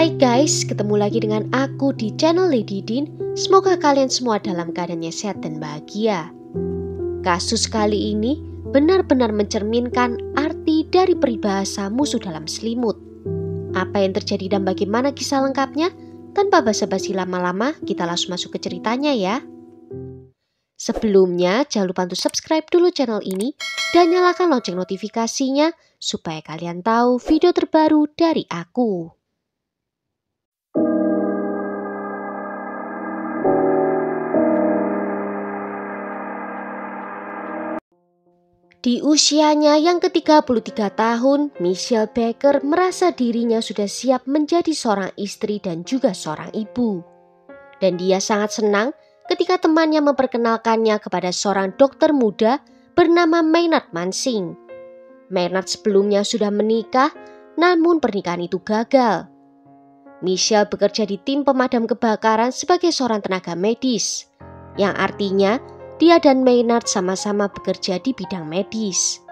Hai guys, ketemu lagi dengan aku di channel Lady Din. Semoga kalian semua dalam keadaan sehat dan bahagia. Kasus kali ini benar-benar mencerminkan arti dari peribahasa musuh dalam selimut. Apa yang terjadi dan bagaimana kisah lengkapnya? Tanpa basa-basi lama-lama, kita langsung masuk ke ceritanya ya. Sebelumnya, jangan lupa untuk subscribe dulu channel ini dan nyalakan lonceng notifikasinya supaya kalian tahu video terbaru dari aku. Di usianya yang ke-33 tahun, Michelle Baker merasa dirinya sudah siap menjadi seorang istri dan juga seorang ibu. Dan dia sangat senang ketika temannya memperkenalkannya kepada seorang dokter muda bernama Maynard Mansing. Maynard sebelumnya sudah menikah, namun pernikahan itu gagal. Michelle bekerja di tim pemadam kebakaran sebagai seorang tenaga medis, yang artinya dia dan Maynard sama-sama bekerja di bidang medis.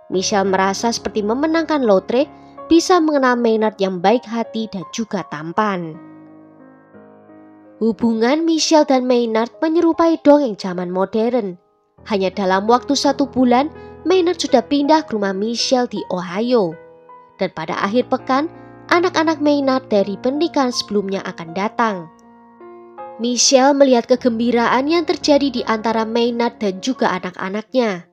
Michelle merasa seperti memenangkan lotre bisa mengenal Maynard yang baik hati dan juga tampan. Hubungan Michelle dan Maynard menyerupai dongeng zaman modern. Hanya dalam waktu 1 bulan, Maynard sudah pindah ke rumah Michelle di Ohio. Dan pada akhir pekan, anak-anak Maynard dari pernikahan sebelumnya akan datang. Michelle melihat kegembiraan yang terjadi di antara Maynard dan juga anak-anaknya.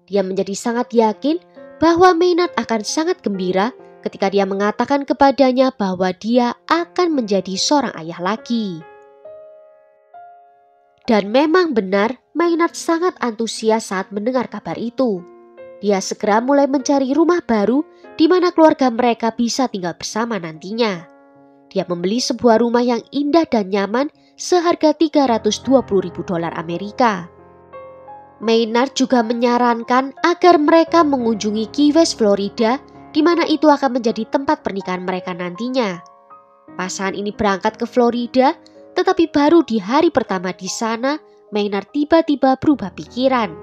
Dia menjadi sangat yakin bahwa Maynard akan sangat gembira ketika dia mengatakan kepadanya bahwa dia akan menjadi seorang ayah lagi. Dan memang benar, Maynard sangat antusias saat mendengar kabar itu. Dia segera mulai mencari rumah baru di mana keluarga mereka bisa tinggal bersama nantinya. Dia membeli sebuah rumah yang indah dan nyaman seharga $320.000 Amerika. Maynard juga menyarankan agar mereka mengunjungi Key West, Florida, di mana itu akan menjadi tempat pernikahan mereka nantinya. Pasangan ini berangkat ke Florida, tetapi baru di hari pertama di sana, Maynard tiba-tiba berubah pikiran.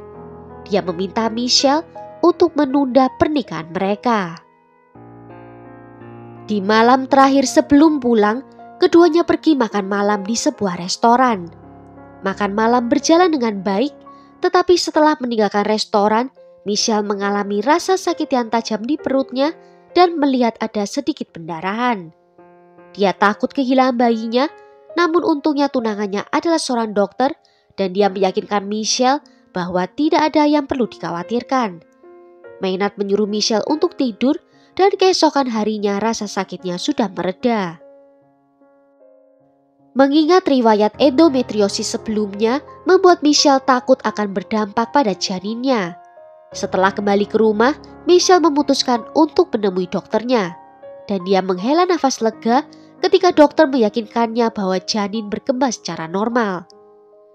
Dia meminta Michelle untuk menunda pernikahan mereka. Di malam terakhir sebelum pulang, keduanya pergi makan malam di sebuah restoran. Makan malam berjalan dengan baik, tetapi setelah meninggalkan restoran, Michelle mengalami rasa sakit yang tajam di perutnya dan melihat ada sedikit pendarahan. Dia takut kehilangan bayinya, namun untungnya tunangannya adalah seorang dokter dan dia meyakinkan Michelle bahwa tidak ada yang perlu dikhawatirkan. Maynard menyuruh Michelle untuk tidur dan keesokan harinya rasa sakitnya sudah mereda. Mengingat riwayat endometriosis sebelumnya membuat Michelle takut akan berdampak pada janinnya. Setelah kembali ke rumah, Michelle memutuskan untuk menemui dokternya. Dan dia menghela nafas lega ketika dokter meyakinkannya bahwa janin berkembang secara normal.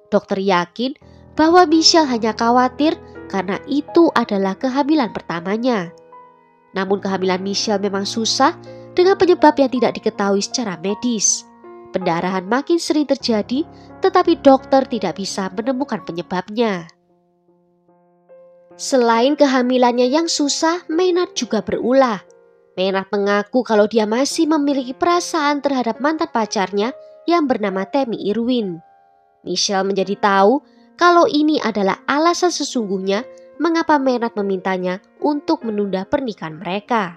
Dokter yakin bahwa Michelle hanya khawatir karena itu adalah kehamilan pertamanya. Namun kehamilan Michelle memang susah dengan penyebab yang tidak diketahui secara medis. Pendarahan makin sering terjadi, tetapi dokter tidak bisa menemukan penyebabnya. Selain kehamilannya yang susah, Maynard juga berulah. Maynard mengaku kalau dia masih memiliki perasaan terhadap mantan pacarnya yang bernama Tammy Irwin. Michelle menjadi tahu kalau ini adalah alasan sesungguhnya mengapa Maynard memintanya untuk menunda pernikahan mereka.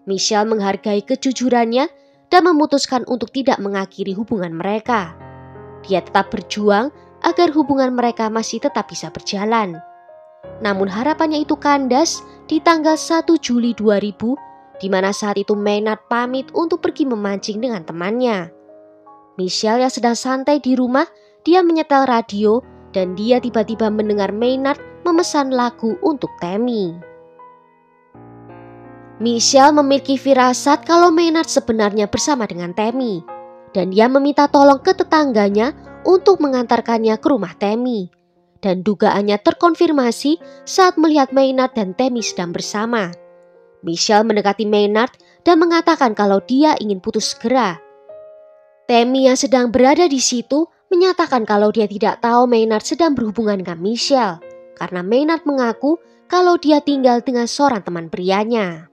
Michelle menghargai kejujurannya dan memutuskan untuk tidak mengakhiri hubungan mereka. Dia tetap berjuang agar hubungan mereka masih tetap bisa berjalan. Namun harapannya itu kandas di tanggal 1 Juli 2000, di mana saat itu Maynard pamit untuk pergi memancing dengan temannya. Michelle yang sedang santai di rumah, dia menyetel radio dan dia tiba-tiba mendengar Maynard memesan lagu untuk Tammy. Michelle memiliki firasat kalau Maynard sebenarnya bersama dengan Tammy dan dia meminta tolong ke tetangganya untuk mengantarkannya ke rumah Tammy. Dan dugaannya terkonfirmasi saat melihat Maynard dan Tammy sedang bersama. Michelle mendekati Maynard dan mengatakan kalau dia ingin putus segera. Tammy yang sedang berada di situ menyatakan kalau dia tidak tahu Maynard sedang berhubungan dengan Michelle karena Maynard mengaku kalau dia tinggal dengan seorang teman prianya.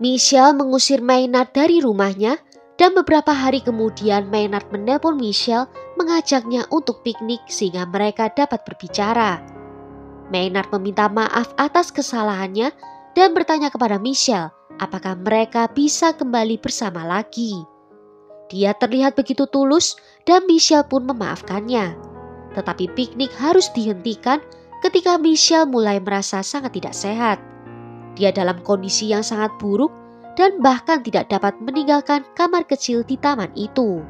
Michelle mengusir Maynard dari rumahnya dan beberapa hari kemudian Maynard menelpon Michelle mengajaknya untuk piknik sehingga mereka dapat berbicara. Maynard meminta maaf atas kesalahannya dan bertanya kepada Michelle apakah mereka bisa kembali bersama lagi. Dia terlihat begitu tulus dan Michelle pun memaafkannya. Tetapi piknik harus dihentikan ketika Michelle mulai merasa sangat tidak sehat. Dia dalam kondisi yang sangat buruk dan bahkan tidak dapat meninggalkan kamar kecil di taman itu.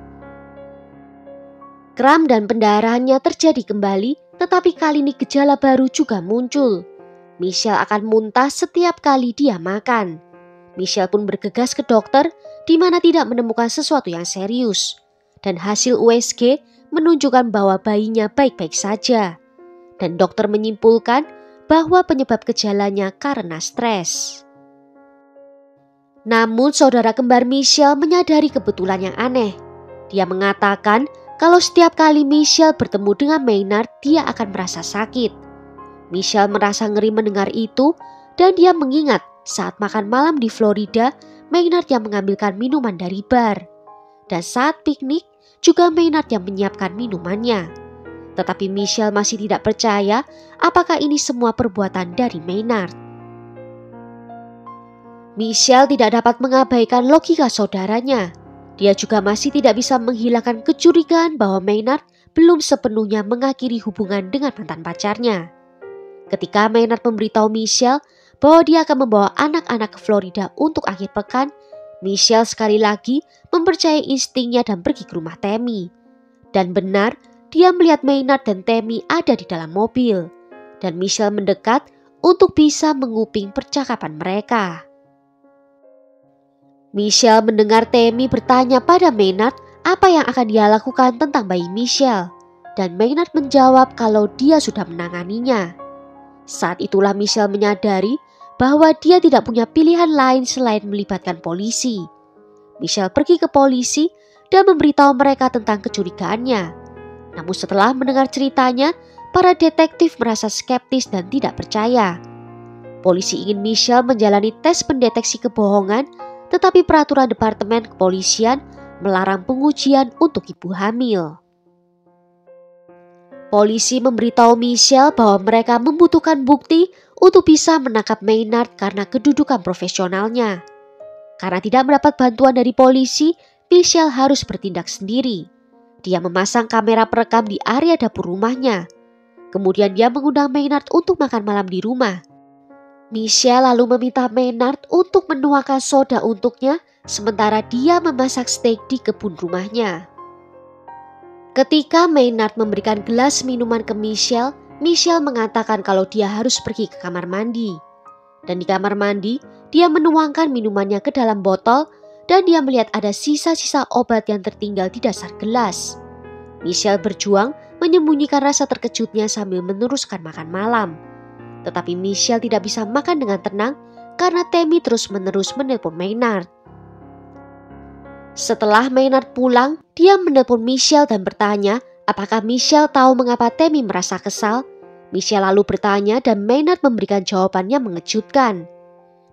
Kram dan pendarahannya terjadi kembali, tetapi kali ini gejala baru juga muncul. Michelle akan muntah setiap kali dia makan. Michelle pun bergegas ke dokter, di mana tidak menemukan sesuatu yang serius. Dan hasil USG menunjukkan bahwa bayinya baik-baik saja. Dan dokter menyimpulkan bahwa penyebab gejalanya karena stres. Namun saudara kembar Michelle menyadari kebetulan yang aneh. Dia mengatakan kalau setiap kali Michelle bertemu dengan Maynard, dia akan merasa sakit. Michelle merasa ngeri mendengar itu dan dia mengingat saat makan malam di Florida, Maynard yang mengambilkan minuman dari bar. Dan saat piknik, juga Maynard yang menyiapkan minumannya. Tetapi Michelle masih tidak percaya apakah ini semua perbuatan dari Maynard. Michelle tidak dapat mengabaikan logika saudaranya. Dia juga masih tidak bisa menghilangkan kecurigaan bahwa Maynard belum sepenuhnya mengakhiri hubungan dengan mantan pacarnya. Ketika Maynard memberitahu Michelle bahwa dia akan membawa anak-anak ke Florida untuk akhir pekan, Michelle sekali lagi mempercayai instingnya dan pergi ke rumah Tammy. Dan benar, dia melihat Maynard dan Tammy ada di dalam mobil. Dan Michelle mendekat untuk bisa menguping percakapan mereka. Michelle mendengar Tammy bertanya pada Maynard apa yang akan dia lakukan tentang bayi Michelle. Dan Maynard menjawab kalau dia sudah menanganinya. Saat itulah Michelle menyadari bahwa dia tidak punya pilihan lain selain melibatkan polisi. Michelle pergi ke polisi dan memberitahu mereka tentang kecurigaannya. Namun setelah mendengar ceritanya, para detektif merasa skeptis dan tidak percaya. Polisi ingin Michelle menjalani tes pendeteksi kebohongan, tetapi peraturan Departemen Kepolisian melarang pengujian untuk ibu hamil. Polisi memberitahu Michelle bahwa mereka membutuhkan bukti untuk bisa menangkap Maynard karena kedudukan profesionalnya. Karena tidak mendapat bantuan dari polisi, Michelle harus bertindak sendiri. Dia memasang kamera perekam di area dapur rumahnya. Kemudian dia mengundang Maynard untuk makan malam di rumah. Michelle lalu meminta Maynard untuk menuangkan soda untuknya, sementara dia memasak steak di kebun rumahnya. Ketika Maynard memberikan gelas minuman ke Michelle, Michelle mengatakan kalau dia harus pergi ke kamar mandi. Dan di kamar mandi, dia menuangkan minumannya ke dalam botol dan dia melihat ada sisa-sisa obat yang tertinggal di dasar gelas. Michelle berjuang menyembunyikan rasa terkejutnya sambil meneruskan makan malam. Tetapi Michelle tidak bisa makan dengan tenang karena Tammy terus-menerus menelpon Maynard. Setelah Maynard pulang, dia menelpon Michelle dan bertanya apakah Michelle tahu mengapa Tammy merasa kesal. Michelle lalu bertanya dan Maynard memberikan jawaban yang mengejutkan.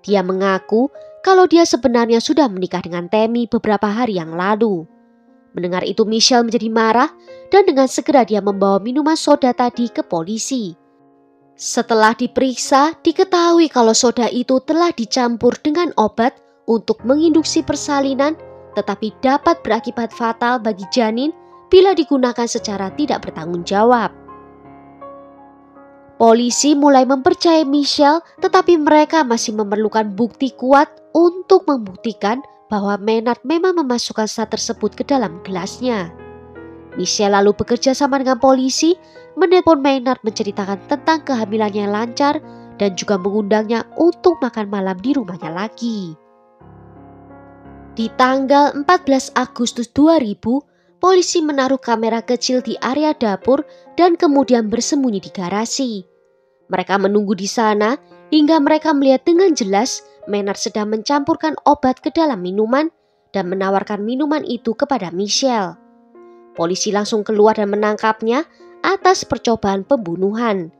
Dia mengaku kalau dia sebenarnya sudah menikah dengan Tammy beberapa hari yang lalu. Mendengar itu Michelle menjadi marah dan dengan segera dia membawa minuman soda tadi ke polisi. Setelah diperiksa, diketahui kalau soda itu telah dicampur dengan obat untuk menginduksi persalinan, tetapi dapat berakibat fatal bagi janin bila digunakan secara tidak bertanggung jawab. Polisi mulai mempercayai Michelle, tetapi mereka masih memerlukan bukti kuat untuk membuktikan bahwa Maynard memang memasukkan zat tersebut ke dalam gelasnya. Michelle lalu bekerja sama dengan polisi, menelpon Maynard menceritakan tentang kehamilannya yang lancar dan juga mengundangnya untuk makan malam di rumahnya lagi. Di tanggal 14 Agustus 2000, polisi menaruh kamera kecil di area dapur dan kemudian bersembunyi di garasi. Mereka menunggu di sana hingga mereka melihat dengan jelas Maynard sedang mencampurkan obat ke dalam minuman dan menawarkan minuman itu kepada Michelle. Polisi langsung keluar dan menangkapnya atas percobaan pembunuhan.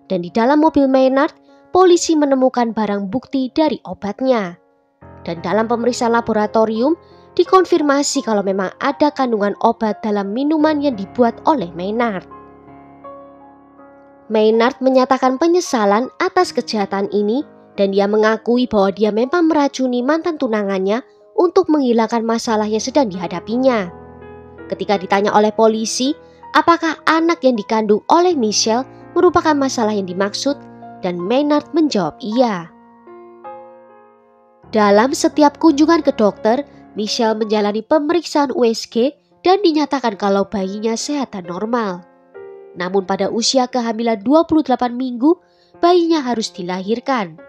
Dan di dalam mobil Maynard, polisi menemukan barang bukti dari obatnya. Dan dalam pemeriksaan laboratorium, dikonfirmasi kalau memang ada kandungan obat dalam minuman yang dibuat oleh Maynard. Maynard menyatakan penyesalan atas kejahatan ini dan dia mengakui bahwa dia memang meracuni mantan tunangannya untuk menghilangkan masalah yang sedang dihadapinya. Ketika ditanya oleh polisi, apakah anak yang dikandung oleh Michelle merupakan masalah yang dimaksud, dan Maynard menjawab iya. Dalam setiap kunjungan ke dokter, Michelle menjalani pemeriksaan USG dan dinyatakan kalau bayinya sehat dan normal. Namun pada usia kehamilan 28 minggu, bayinya harus dilahirkan.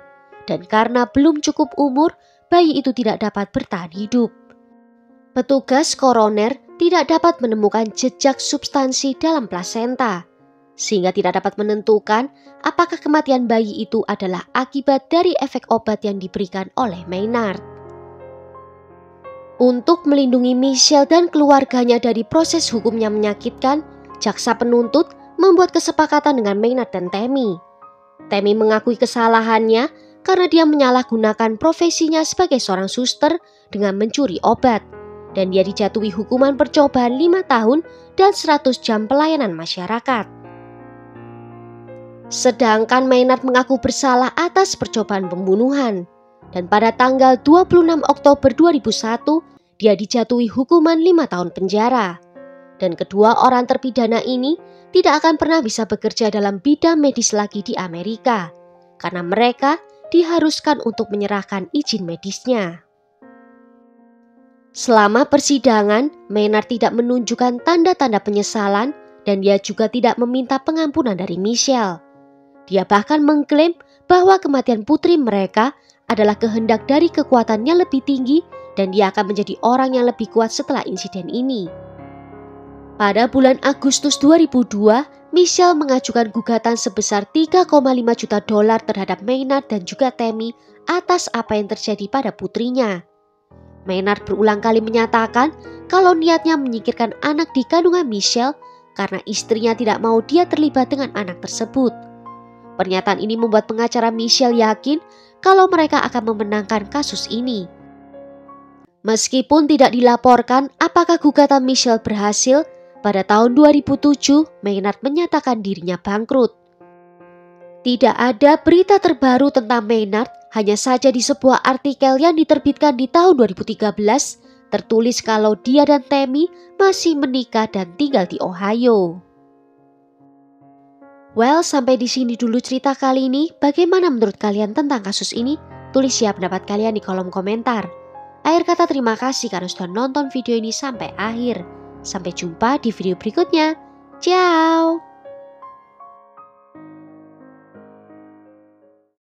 Dan karena belum cukup umur, bayi itu tidak dapat bertahan hidup. Petugas koroner tidak dapat menemukan jejak substansi dalam plasenta, sehingga tidak dapat menentukan apakah kematian bayi itu adalah akibat dari efek obat yang diberikan oleh Maynard. Untuk melindungi Michelle dan keluarganya dari proses hukum yang menyakitkan, jaksa penuntut membuat kesepakatan dengan Maynard dan Tammy. Tammy mengakui kesalahannya karena dia menyalahgunakan profesinya sebagai seorang suster dengan mencuri obat, dan dia dijatuhi hukuman percobaan 5 tahun dan 100 jam pelayanan masyarakat. Sedangkan Maynard mengaku bersalah atas percobaan pembunuhan, dan pada tanggal 26 Oktober 2001 dia dijatuhi hukuman 5 tahun penjara. Dan kedua orang terpidana ini tidak akan pernah bisa bekerja dalam bidang medis lagi di Amerika, karena mereka diharuskan untuk menyerahkan izin medisnya. Selama persidangan, Maynard tidak menunjukkan tanda-tanda penyesalan dan dia juga tidak meminta pengampunan dari Michelle. Dia bahkan mengklaim bahwa kematian putri mereka adalah kehendak dari kekuatan yang lebih tinggi dan dia akan menjadi orang yang lebih kuat setelah insiden ini. Pada bulan Agustus 2002, Michelle mengajukan gugatan sebesar $3,5 juta terhadap Maynard dan juga Tammy atas apa yang terjadi pada putrinya. Maynard berulang kali menyatakan kalau niatnya menyingkirkan anak di kandungan Michelle karena istrinya tidak mau dia terlibat dengan anak tersebut. Pernyataan ini membuat pengacara Michelle yakin kalau mereka akan memenangkan kasus ini. Meskipun tidak dilaporkan apakah gugatan Michelle berhasil, pada tahun 2007 Maynard menyatakan dirinya bangkrut. Tidak ada berita terbaru tentang Maynard, hanya saja di sebuah artikel yang diterbitkan di tahun 2013 tertulis kalau dia dan Tammy masih menikah dan tinggal di Ohio. Well, sampai di sini dulu cerita kali ini. Bagaimana menurut kalian tentang kasus ini? Tulis ya pendapat kalian di kolom komentar. Akhir kata terima kasih karena sudah nonton video ini sampai akhir. Sampai jumpa di video berikutnya. Ciao!